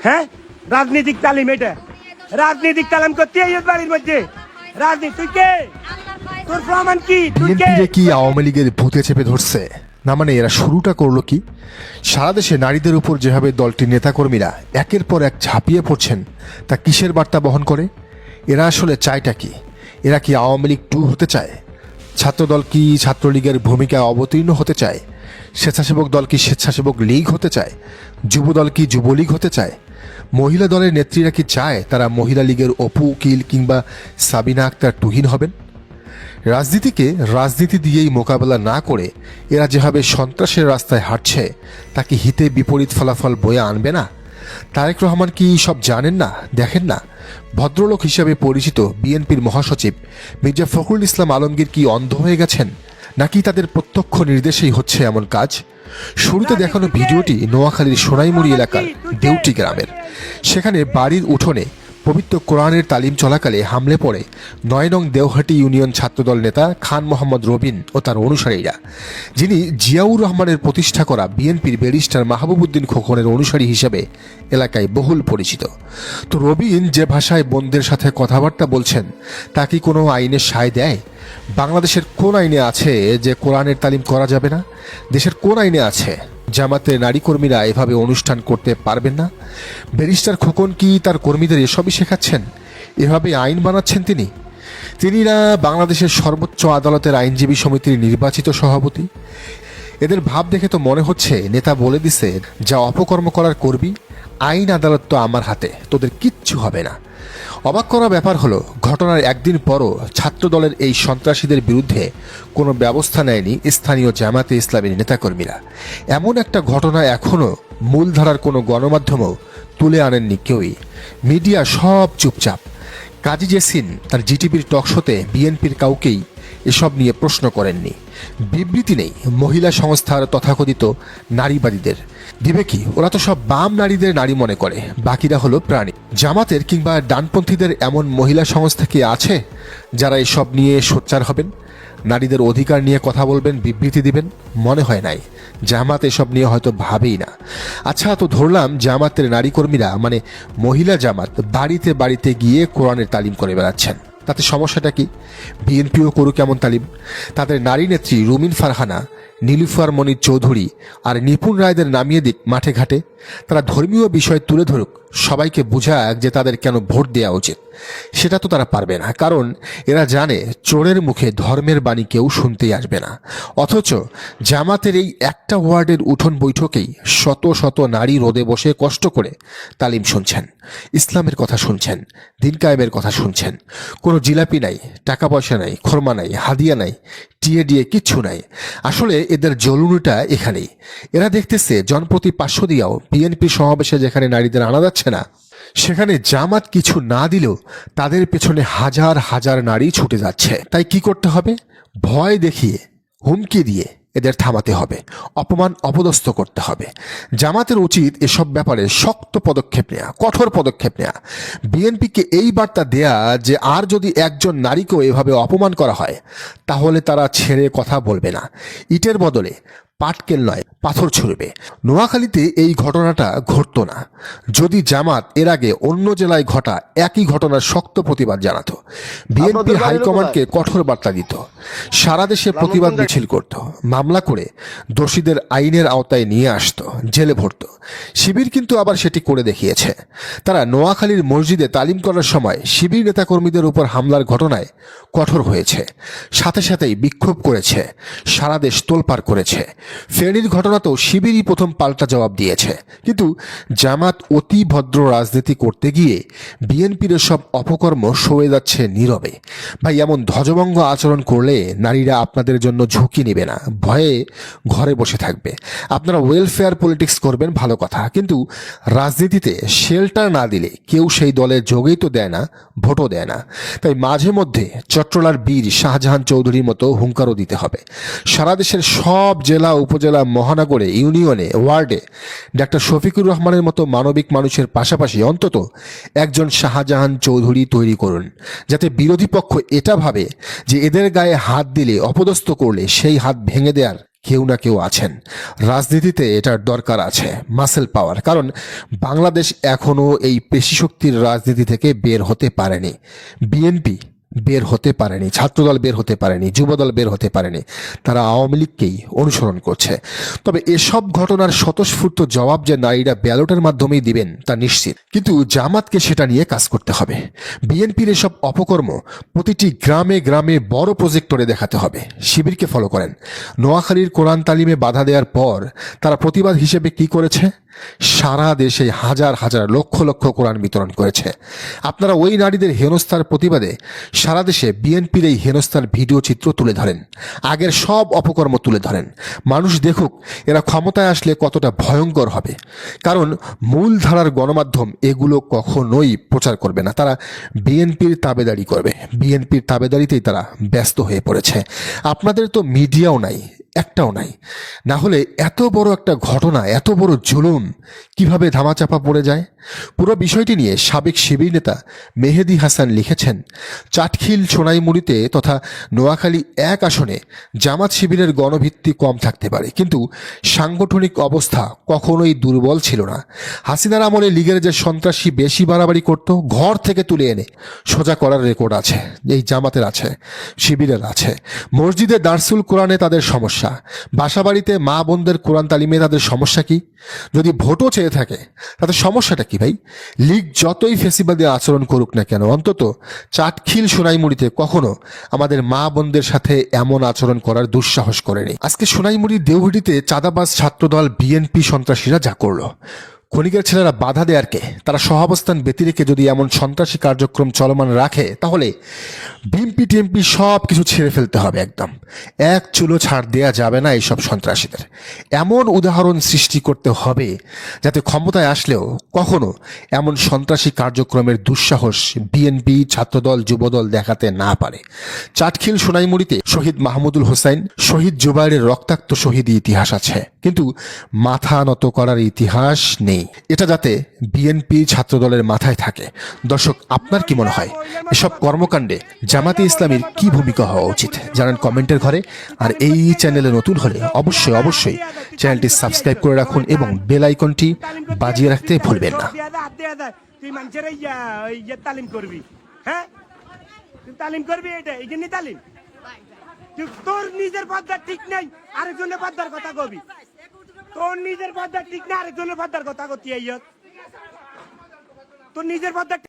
হ্যাঁ রাজনৈতিক তালিম, এটা রাজনৈতিক তালিম করতে এই বাড়ির মধ্যে রাজনীতি। তুই কে? তোর প্রমাণ কি? তুই কে? বিএনপিরে কি আওয়ামী লীগের ভূতে চেপে ধরছে? না মানে এরা শুরুটা করলো কি? সারা দেশে নারীদের উপর যেভাবে দলটির নেতাকর্মীরা একের পর এক ঝাঁপিয়ে পড়ছেন, তা কিসের বার্তা বহন করে? এরা আসলে চায়টা কি? এরা কি আওয়ামী লীগ 2 হতে চায়? ছাত্রদল কি ছাত্রলীগের ভূমিকায় অবতীর্ণ হতে চায়? স্বেচ্ছাসেবক দল কি স্বেচ্ছাসেবক লীগ হতে চায়? যুবদল কি যুবলীগ হতে চায়? মহিলা দলের নেত্রীরা কি চায় তারা মহিলা লীগের অপু উকিল কিংবা সাবিনা আক্তার তুহিন হবেন? রাজনীতিকে রাজনীতি দিয়েই মোকাবেলা না করে এরা যেভাবে সন্ত্রাসের রাস্তায় হাঁটছে, তা কি হিতে বিপরীত ফলাফল বয়ে আনবে না? তারেক রহমান কি সব জানেন না, দেখেন না? ভদ্রলোক হিসেবে পরিচিত বিএনপির মহাসচিব মির্জা ফখরুল ইসলাম আলমগীর কি অন্ধ হয়ে গেছেন, নাকি তাদের প্রত্যক্ষ নির্দেশেই হচ্ছে এমন কাজ? শুরুতে দেখানো ভিডিওটি নোয়াখালীর সোনাইমুড়ি এলাকার দেউটি গ্রামের। সেখানে বাড়ির উঠোনে পবিত্র কোরআনের তালিম চলাকালে হামলে পড়ে 9 নং দেওহাটি ইউনিয়ন ছাত্রদল নেতা খান মোহাম্মদ রবিন ও তার অনুসারীরা, যিনি জিয়াউর রহমানের প্রতিষ্ঠা করা বিএনপির ব্যারিস্টার মাহবুবউদ্দিন খোকনের অনুসারী হিসেবে এলাকায় বহুল পরিচিত। তো রবিন যে ভাষায় বোনদের সাথে কথাবার্তা বলছেন, তা কি কোনো আইনের সায় দেয়? বাংলাদেশের কোন আইনে আছে যে কোরআনের তালিম করা যাবে না? দেশের কোন আইনে আছে জামাতের নারী কর্মীরা এভাবে অনুষ্ঠান করতে পারবেন না? ব্যারিস্টার খোকন কি তার কর্মীদের এসবই শেখাচ্ছেন? এভাবে আইন বানাচ্ছেন তিনি না বাংলাদেশের সর্বোচ্চ আদালতের আইনজীবী সমিতির নির্বাচিত সভাপতি? এদের ভাব দেখে তো মনে হচ্ছে নেতা বলে দিছে, যা অপকর্ম করার করবি, আইন আদালত তো আমার হাতে, তোদের কিচ্ছু হবে না। অবাক করা ব্যাপার হলো, ঘটনার একদিন পরও ছাত্রদলের এই সন্ত্রাসীদের বিরুদ্ধে কোনো ব্যবস্থা নেয়নি স্থানীয় জামাতে ইসলামীর নেতাকর্মীরা। এমন একটা ঘটনা এখনও মূলধারার কোনো গণমাধ্যমেও তুলে আনেননি কেউই। মিডিয়া সব চুপচাপ। কাজী জেসিন তার জিটিভির টকশোতে বিএনপির কাউকেই এসব নিয়ে প্রশ্ন করেননি। বিবৃতি নেই মহিলা সংস্থার তথাকথিত নারীবাদীদের। দিবে কি? ওরা তো সব বাম নারীদের নারী মনে করে, বাকিরা হলো প্রাণী। জামাতের কিংবা ডানপন্থীদের এমন মহিলা সংস্থা কি আছে যারা এসব নিয়ে সোচ্চার হবেন, নারীদের অধিকার নিয়ে কথা বলবেন, বিবৃতি দিবেন? মনে হয় নাই। জামাত এসব নিয়ে হয়তো ভাবেই না। আচ্ছা, তো ধরলাম জামাতের নারী কর্মীরা মানে মহিলা জামাত বাড়িতে বাড়িতে গিয়ে কোরআনের তালিম করে বেড়াচ্ছেন, তাতে সমস্যাটা কি? বিএনপিও করুক এমন তালিম। তাদের নারী নেত্রী রুমিন ফারহানা, নীলুফার মনি চৌধুরী আর নিপুণ রায়দের নামিয়ে দিক মাঠে ঘাটে। তারা ধর্মীয় বিষয় তুলে ধরুক, সবাইকে বোঝাক যে তাদের কেন ভোট দেওয়া উচিত। সেটা তো তারা পারবে না, কারণ এরা জানে চোরের মুখে ধর্মের বাণী কেউ শুনতেই আসবে না। অথচ জামাতের এই একটা ওয়ার্ডের উঠোন বৈঠকেই শত শত নারী রোদে বসে কষ্ট করে তালিম শুনছেন, ইসলামের কথা শুনছেন, দিন কায়েমের কথা শুনছেন। কোনো জিলাপি নাই, টাকা পয়সা নাই, খরমা নাই, হাদিয়া নাই, টিয়ে ডিয়ে কিচ্ছু নাই। আসলে এদের জলুনিটা এখানেই। এরা দেখতেছে জনপ্রতি 500 দিয়াও বিএনপি সমাবেশে যেখানে নারীদের আনা যাচ্ছে না, সেখানে জামাত কিছু না দিলেও তাদের পেছনে হাজার হাজার নারী ছুটে যাচ্ছে। তাই কি করতে হবে? ভয় দেখিয়ে, হুমকি দিয়ে এদের থামাতে হবে, অপমান অপদস্থ করতে হবে। জামাতের উচিত এসব ব্যাপারে শক্ত পদক্ষেপ নেওয়া, কঠোর পদক্ষেপ নেওয়া। বিএনপিকে এই বার্তা দেয়া যে আর যদি একজন নারীকেও এভাবে অপমান করা হয়, তাহলে তারা ছেড়ে কথা বলবে না। ইটের বদলে পাটকেল নয়, পাথর ছুড়বে। নোয়াখালীতে এই ঘটনাটা ঘটতো না যদি জামাত এর আগে অন্য জেলায় ঘটা একই ঘটনার শক্ত প্রতিবাদ জানাতো, বিএনপির হাইকমান্ডকে কঠোর বার্তা দিত, সারা দেশে প্রতিবাদ মিছিল করত, মামলা করে দোষীদের আইনের আওতায় নিয়ে আসতো, জেলে ভরত। শিবির কিন্তু আবার সেটি করে দেখিয়েছে। তারা নোয়াখালীর মসজিদে তালিম করার সময় শিবির নেতাকর্মীদের উপর হামলার ঘটনায় কঠোর হয়েছে, সাথে সাথেই বিক্ষোভ করেছে, সারা দেশ তোলপাড় করেছে। ফেনীর ঘটনাতেও শিবিরই প্রথম পাল্টা জবাব দিয়েছে। কিন্তু জামাত অতি ভদ্র রাজনীতি করতে গিয়ে বিএনপির সব অপকর্ম সয়ে যাচ্ছে নীরবে। ভাই, এমন ধ্বজভঙ্গ আচরণ করলে নারীরা আপনাদের জন্য ঝুঁকি নেবে না, ভয়ে ঘরে বসে থাকবে। আপনারা ওয়েলফেয়ার পলিটিক্স করবেন, ভালো কথা, কিন্তু রাজনীতিতে শেল্টার না দিলে কেউ সেই দলের যোগেই তো দেয় না, ভোটও দেয় না। তাই মাঝে মধ্যে চট্টলার বীর শাহজাহান চৌধুরীর মতো হুঙ্কারও দিতে হবে। সারা দেশের সব জেলা, উপজেলা, মহানগরে, ইউনিয়নে, ওয়ার্ডে ডাক্তার শফিকুর রহমানের মতো মানবিক মানুষের পাশাপাশি অন্তত একজন শাহজাহান চৌধুরী তৈরি করুন, যাতে বিরোধী পক্ষ এটা ভাবে যে এদের গায়ে হাত দিলে, অপদস্থ করলে সেই হাত ভেঙে দেওয়ার কেউ না কেউ আছেন। রাজনীতিতে এটার দরকার আছে, মাসেল পাওয়ার। কারণ বাংলাদেশ এখনও এই পেশিশক্তির রাজনীতি থেকে বের হতে পারেনি। বিএনপি বের হতে পারেনি, ছাত্রদল বের হতে পারেনি, যুবদল বের হতে পারেনি, তারা আওয়ামী লীগকেই অনুসরণ করছে। তবে এসব ঘটনার স্বতঃস্ফূর্ত জবাব যে নারীরা ব্যালটের মাধ্যমেই দিবেন তা নিশ্চিত। কিন্তু জামাতকে সেটা নিয়ে কাজ করতে হবে। বিএনপির এসব অপকর্ম প্রতিটি গ্রামে গ্রামে বড় প্রজেক্টরে দেখাতে হবে। শিবিরকে ফলো করেন। নোয়াখালীর কোরআন তালিমে বাধা দেওয়ার পর তারা প্রতিবাদ হিসেবে কি করেছে? সারা দেশে হাজার হাজার লক্ষ লক্ষ কোরআন বিতরণ করেছে। আপনারা ওই নারীদের হেনস্থার প্রতিবাদে সারা দেশে বিএনপির এই হেনস্থার ভিডিও চিত্র তুলে ধরেন, আগের সব অপকর্ম তুলে ধরেন। মানুষ দেখুক এরা ক্ষমতায় আসলে কতটা ভয়ঙ্কর হবে। কারণ মূলধারার গণমাধ্যম এগুলো কখনোই প্রচার করবে না, তারা বিএনপির তাবেদারি করবে। বিএনপির তাবেদারিতেই তারা ব্যস্ত হয়ে পড়েছে। আপনাদের তো মিডিয়াও নাই, একটাও নাই। না হলে এত বড় একটা ঘটনা, এত বড় জুলুম কিভাবে ধামাচাপা পড়ে যায়? পুরো বিষয়টি নিয়ে সাবেক শিবির নেতা মেহেদী হাসান লিখেছেন, চাটখিল সোনাইমুড়িতে তথা নোয়াখালী 1 আসনে জামাত শিবিরের গণভিত্তি কম থাকতে পারে, কিন্তু সাংগঠনিক অবস্থা কখনোই দুর্বল ছিল না। হাসিনার আমলে লীগের যে সন্ত্রাসী বেশি বাড়াবাড়ি করত, ঘর থেকে তুলে এনে সোজা করার রেকর্ড আছে, এই জামাতের আছে, শিবিরের আছে। মসজিদে দারসুল কোরআনে তাদের সমস্যা, বাসাবাড়িতে মা বোনদের কোরআন তালিমে তাদের সমস্যা কি? যদি ভোটও চেয়ে থাকে তাদের সমস্যাটা কি ভাই? লীগ যতই ফেসিবাদী আচরণ করুক না কেন, অন্তত চাটখিল সোনাইমুড়িতে কখনো আমাদের মা বোনদের সাথে এমন আচরণ করার দুঃসাহস করেনি। আজকে সোনাইমুড়ির দেওঘটিতে চাঁদাবাজ ছাত্রদল বিএনপি সন্ত্রাসীরা যা করলো, ক্ষণিকের ছেলেরা বাধা দেয়ারকে, তারা সহাবস্থান ব্যতি রেখে যদি এমন সন্ত্রাসী কার্যক্রম চলমান রাখে, তাহলে বিএনপি টিএমপি সব কিছু ছেড়ে ফেলতে হবে। একদম এক চুলো ছাড় দেয়া যাবে না এইসব সন্ত্রাসীদের। এমন উদাহরণ সৃষ্টি করতে হবে যাতে ক্ষমতায় আসলেও কখনো এমন সন্ত্রাসী কার্যক্রমের দুঃসাহস বিএনপি, ছাত্রদল, যুবদল দেখাতে না পারে। চাটখিল সোনাইমুড়িতে শহীদ মাহমুদুল হোসাইন, শহীদ জুবাইরের রক্তাক্ত শহীদ ইতিহাস আছে, কিন্তু মাথা নত করার ইতিহাস নেই। এটা যাতে বিএনপি, ছাত্রদলের মাথায় থাকে। দর্শক, আপনার কি মনে হয় এসব কর্মকাণ্ডে জামাতে ইসলামীর কি ভূমিকা হওয়া উচিত? জানান কমেন্টের ঘরে। আর এই চ্যানেলে নতুন হলে অবশ্যই অবশ্যই চ্যানেলটি সাবস্ক্রাইব করে রাখুন এবং বেল আইকনটি বাজিয়ে রাখতে ভুলবেন না। তুই মানুষের তালিম করবি, হ্যাঁ তুই তালিম করবি, এটা এই জন্য তালিম। তোর নিজের পদ্মার ঠিক নেই, আরেকজনের পদ্মার কথা কবি। তোর নিজের পদ্মার ঠিক নেই, আরেকজনের পদ্মার কথা কতি। তোর নিজের পদ্মার